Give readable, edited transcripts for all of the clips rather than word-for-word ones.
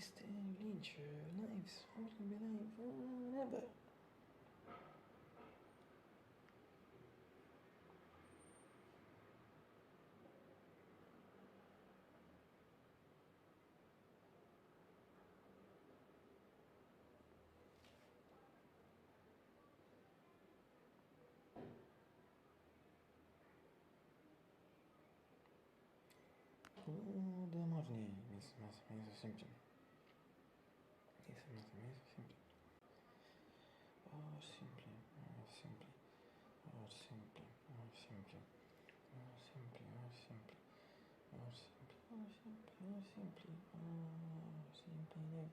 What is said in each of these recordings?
Mr. Lynch, lives, always gonna be alive, never. Good morning, Miss Simpson. Yes, Miss Simpson. Oh, simply, simply, oh, simply, oh, simply, oh, simply, oh, simply, oh, simply, oh, simply, oh, simply, oh, simply.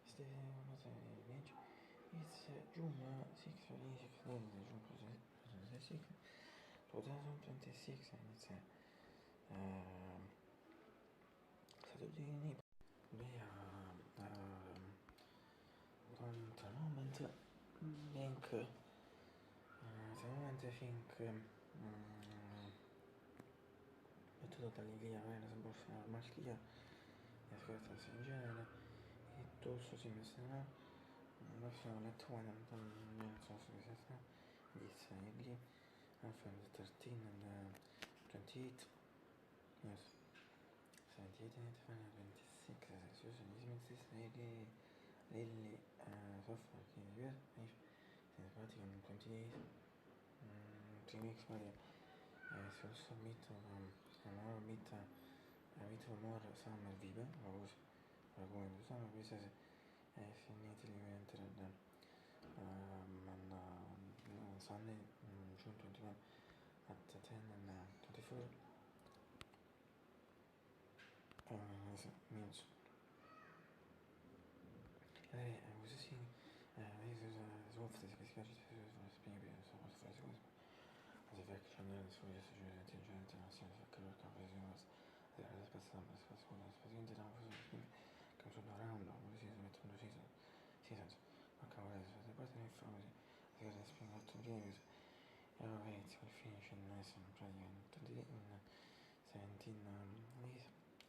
It's the Lynch. It's June 6th, June 2026, and it's Saturday evening. At the moment, I think tutto dall'idea è una borsa maschile, e questa si in genere, e tutto si mette no, non sono le tue, non so se si sa, this lì, from the 13 and 28, yes, 78 and 26, so this lady, Lily, so far, here, since party on 28, 3 weeks, but so submit another bit, a bit more summer vibe, because we're going to summer business, if you need to enter on Sunday, June 21, at 10 and 24, means I was seeing this is ofte specificatie voor springen zoals vrijheid als effectueel voor je sujet attention international calor campagne was las pasamos las cosas paciente la fusión comme sur round on aussi se mettre dans seasons acaba de se parte in family the spring out to games right will finish in nice and playing today in 17 days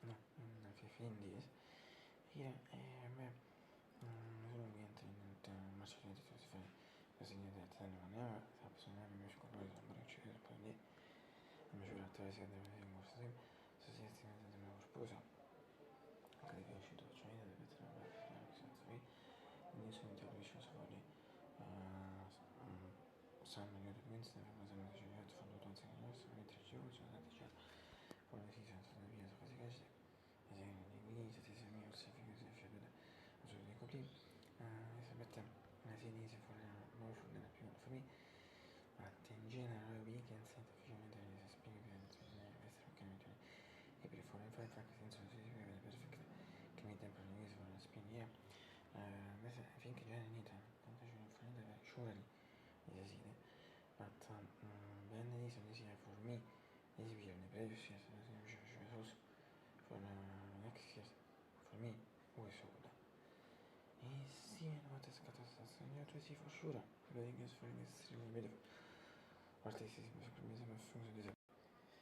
no in 15 days here solo niente much related to the designated annual personale مش كل مرة poi misurato la sede del società della sposa che è uscito da China deve essere senza qui quindi sono intelligente fuori sanno gli documenti della cosa che ci ha fatto tanto che non sono mentre ci ho già già poi si senza la via quasi quasi e se quindi se ti sei mio se figo se fede so dico lì si mette una sinistra fuori non fuori della più famiglia ma in generale weekend sente ufficialmente le spine per essere chiamati e per fuori infatti anche senza si vede perfetto che mi tempo di viso la spina finché già in Italia quando c'è un friend surely is easy but when it is easier for me this year in the previous years also for next year for me always so good e sì non è scattato sì for sure everything is for extremely beautiful artistic mi sembra